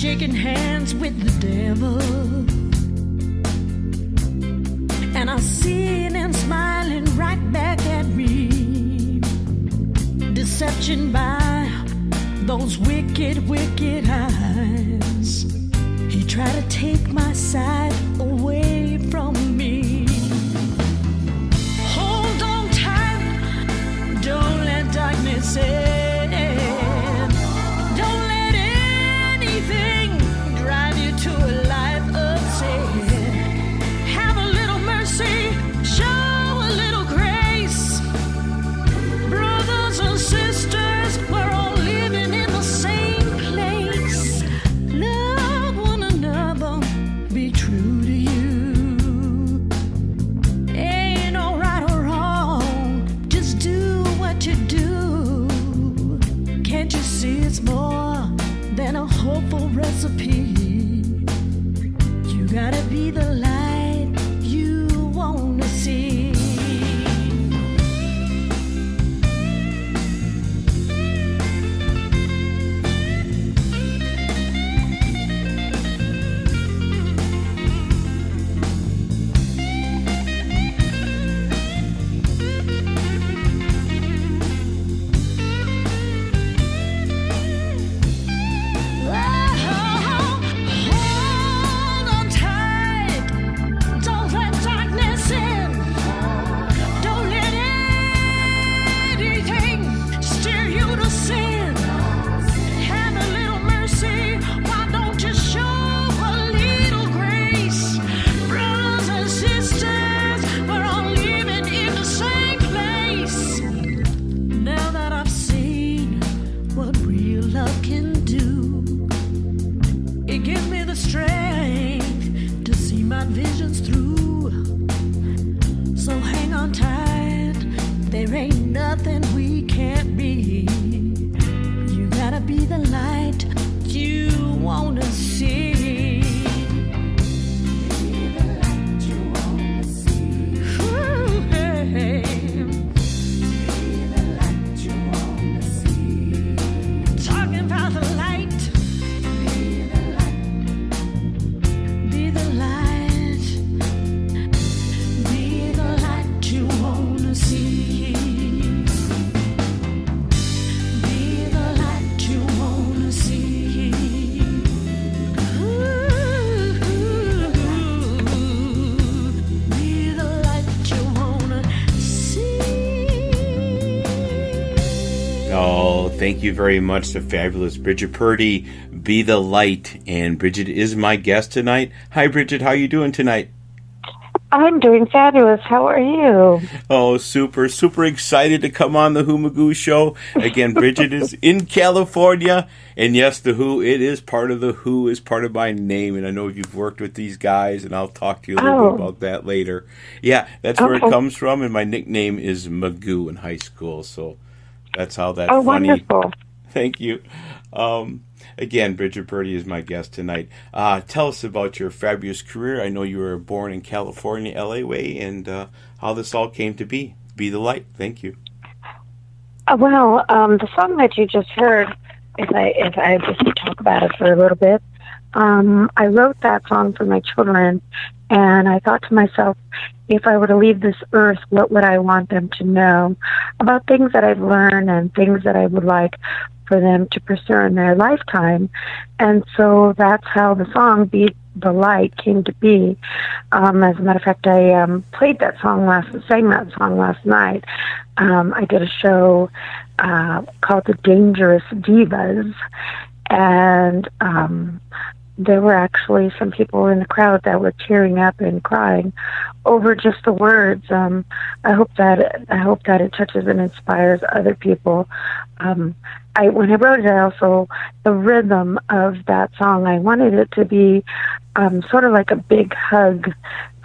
shaking hands with the devil, and I see him smiling right back at me. Deception by those wicked, wicked eyes. He tried to take my sight away from me. Hold on tight, don't let darkness in. Don't let anything drive you to a life of sin. Have a little mercy, show a little grace. Brothers and sisters, we're all living in the same place. Love one another, be true to you. Ain't no right or wrong, just do what you do. Can't you see it's more than a hopeful recipe? You gotta be the light you wanna see. Hold on tight, don't let darkness in. Don't let anything steer you to sin. Have a little mercy, why don't you show a little grace? Brothers and sisters, we're all living in the same place. Now that I've seen what real love can do, it gives me the strength to see my visions through. So hang on tight, there ain't nothing we can't be. You gotta be the light you wanna see. Be the light you wanna see. Ooh, hey. Be the light you wanna see. Talking about the light. Be the light. Be the light. Be the light you wanna see. Be the light you wanna see. Ooh, be the light you wanna see. Oh, thank you very much, the fabulous Brigitte Purdy. Be the light. And Brigitte is my guest tonight. Hi, Brigitte. How you doing tonight? I'm doing fabulous. How are you? Oh, super, super excited to come on the Magoo show. Again, Brigitte is in California. And yes, the Who, it is part of the Who, is part of my name. And I know you've worked with these guys, and I'll talk to you a little bit about that later. Yeah, that's where it comes from. And my nickname is Magoo in high school. So that's how that funny. Wonderful. Thank you. Again, Brigitte Purdy is my guest tonight. Tell us about your fabulous career. I know you were born in California, LA way, and how this all came to be. Be the light. Thank you. The song that you just heard, if I just talk about it for a little bit, I wrote that song for my children, and I thought to myself, if I were to leave this earth, what would I want them to know about things that I've learned and things that I would like for them to pursue in their lifetime? And so that's how the song Be the Light came to be. As a matter of fact, I sang that song last night. I did a show called The Dangerous Divas, and there were actually some people in the crowd that were tearing up and crying over just the words. I hope that it touches and inspires other people. When I wrote it, the rhythm of that song, I wanted it to be sort of like a big hug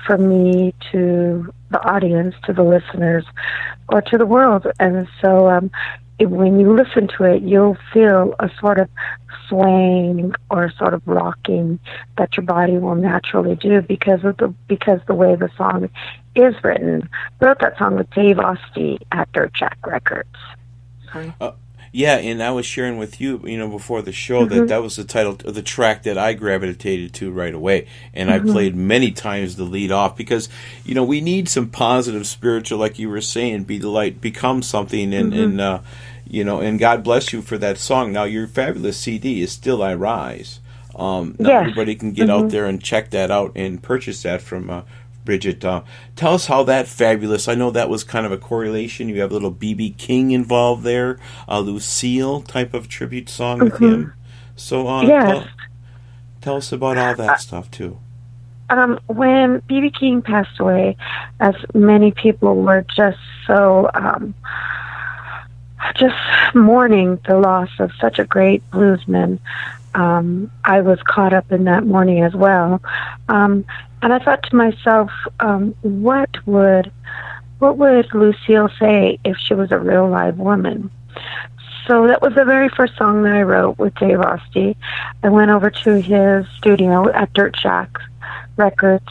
from me to the audience, to the listeners, or to the world. And so when you listen to it, you'll feel a sort of swaying or sort of rocking that your body will naturally do because the way the song is written. I wrote that song with Dave Osty at Dirt Jack Records. Yeah, and I was sharing with you, before the show that was the title of the track that I gravitated to right away, and I played many times the lead off because, we need some positive spiritual, like you were saying, be the light, become something, and God bless you for that song. Now, your fabulous CD is Still I Rise. Now everybody can get out there and check that out and purchase that from Brigitte. Tell us how that fabulous, I know that was kind of a correlation. You have a little B.B. King involved there, a Lucille type of tribute song with him. So tell us about all that stuff too. When B.B. King passed away, as many people were just so just mourning the loss of such a great bluesman, I was caught up in that mourning as well. And I thought to myself, what would Lucille say if she was a real live woman? So that was the very first song that I wrote with Dave Osti. I went over to his studio at Dirt Shack Records,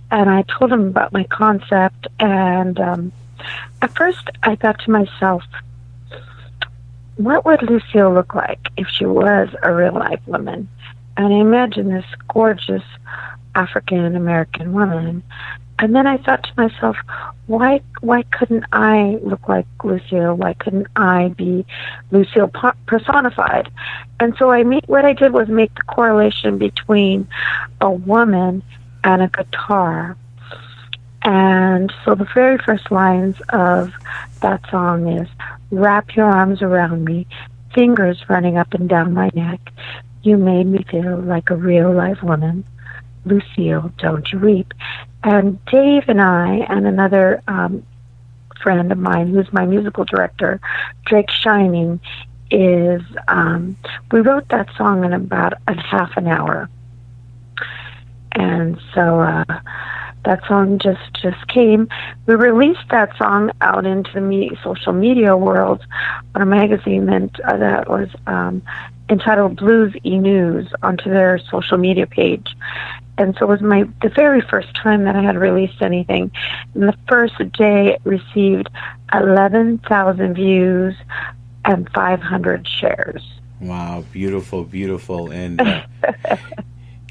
and I told him about my concept. And at first, I thought to myself, what would Lucille look like if she was a real life woman? And I imagined this gorgeous African-American woman. And then I thought to myself, why couldn't I look like Lucille? Why couldn't I be Lucille personified? And so what I did was make the correlation between a woman and a guitar. And so the very first lines of that song is, wrap your arms around me, fingers running up and down my neck. You made me feel like a real live woman. Lucille, don't you weep. And Dave and I and another friend of mine who's my musical director, Drake Shining, we wrote that song in about a half an hour. And so that song just came. We released that song out into the social media world on a magazine that was entitled Blues E-News onto their social media page. And so it was the very first time that I had released anything. And the first day it received 11,000 views and 500 shares. Wow, beautiful, beautiful. And, and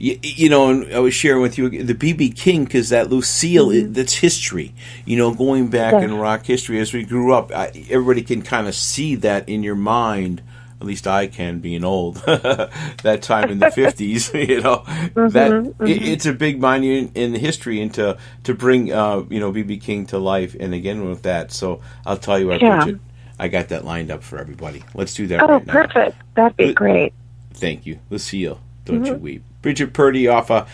I was sharing with you the B.B. King, because that Lucille, that's history. Going back in rock history, as we grew up, everybody can kind of see that in your mind. At least I can, being old. That time in the 50s, it's a big monument in history, and to bring B.B. King to life, and again with that. So I'll tell you what, Bridget, I got that lined up for everybody. Let's do that right now. Oh, perfect. That'd be great. Thank you. Lucille, Don't You Weep. Brigitte Purdy off of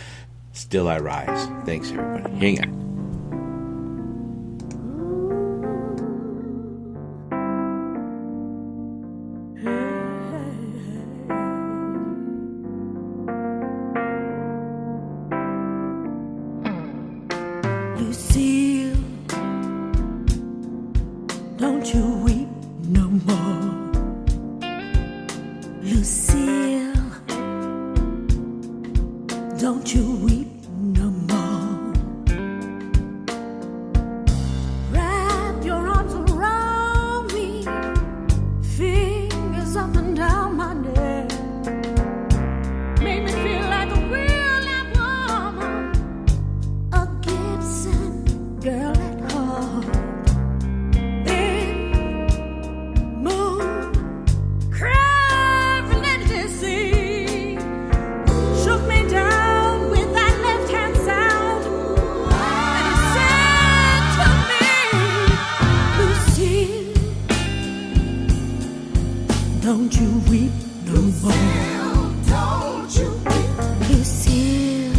Still I Rise. Thanks, everybody. Hang on. Lucille, don't you weep no more. Lucille, don't you weep no more. Wrap your arms around me, fingers up and down my neck. Make me feel like a real live woman, a Gibson girl at heart. Then move, crave, let it see. Shook me down with that left hand sound, and it said to me, Lucille, don't you weep no more. Don't you weep. Lucille,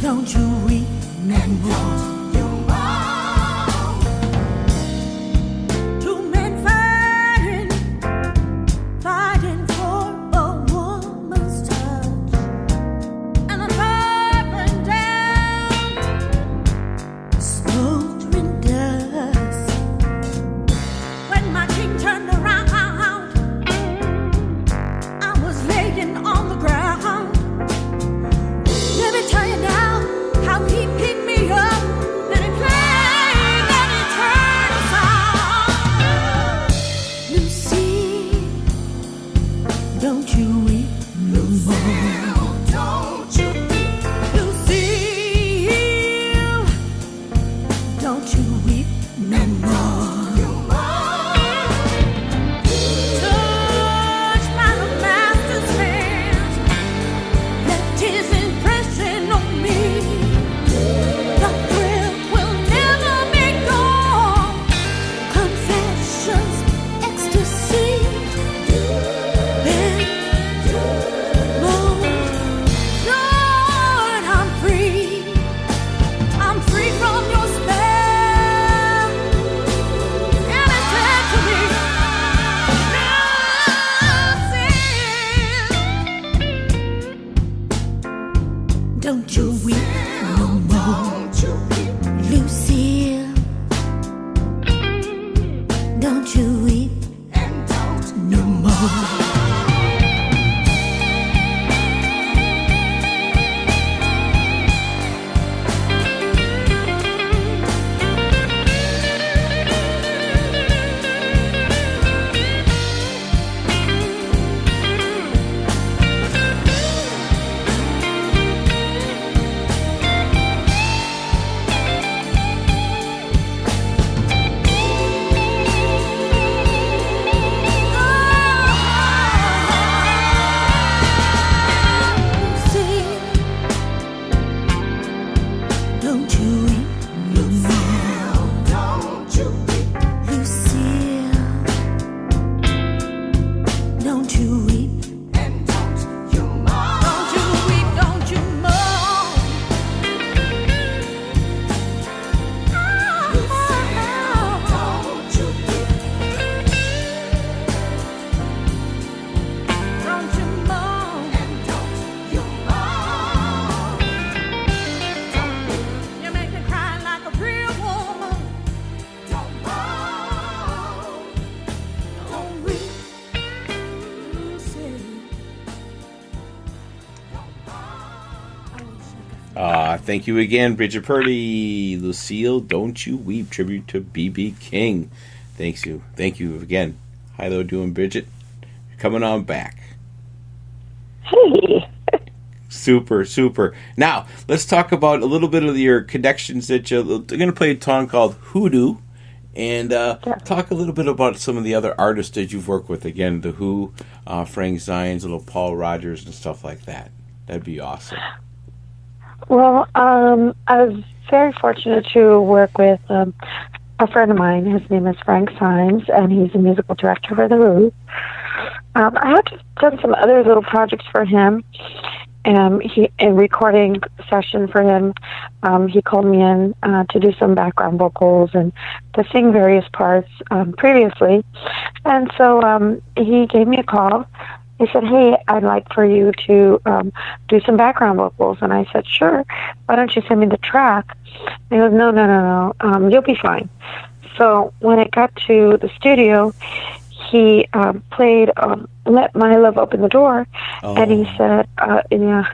don't you weep no more. Two men fighting for a woman's touch, and a fire burned down, smoldering dust. When my king turned around, I was laying on the ground. Let me tell you now how he picked me up. Don't you weep and don't no more. Thank you again, Brigitte Purdy. Lucille, Don't You Weep, tribute to B.B. King. Thank you again. How you doing, Brigitte? You're coming on back. Hey. Super. Now, let's talk about a little bit of your connections that you're going to play a song called Hoodoo, and talk a little bit about some of the other artists that you've worked with. Again, The Who, Frank Zines, little Paul Rogers, and stuff like that. That'd be awesome. Well, I was very fortunate to work with a friend of mine. His name is Frank Zines, and he's a musical director for The Who. I had done some other little projects for him. A recording session for him. He called me in to do some background vocals and to sing various parts previously. And so he gave me a call. He said, "Hey, I'd like for you to do some background vocals." And I said, "Sure. Why don't you send me the track?" And he goes, No. You'll be fine. So when it got to the studio, he played Let My Love Open the Door. Oh. And he said, yeah.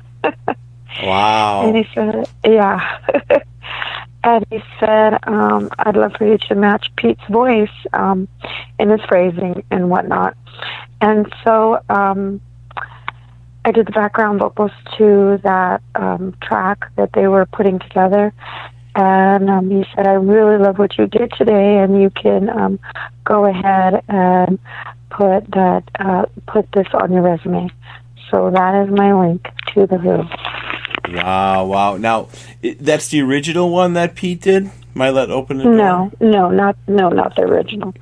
Wow. And he said, yeah. And he said, I'd love for you to match Pete's voice in his phrasing and whatnot. And so I did the background vocals to that track that they were putting together. And he said, I really love what you did today, and you can go ahead and put this on your resume. So that is my link to The Who. Wow. Now, that's the original one that Pete did? My Let Open the Door? No, not the original.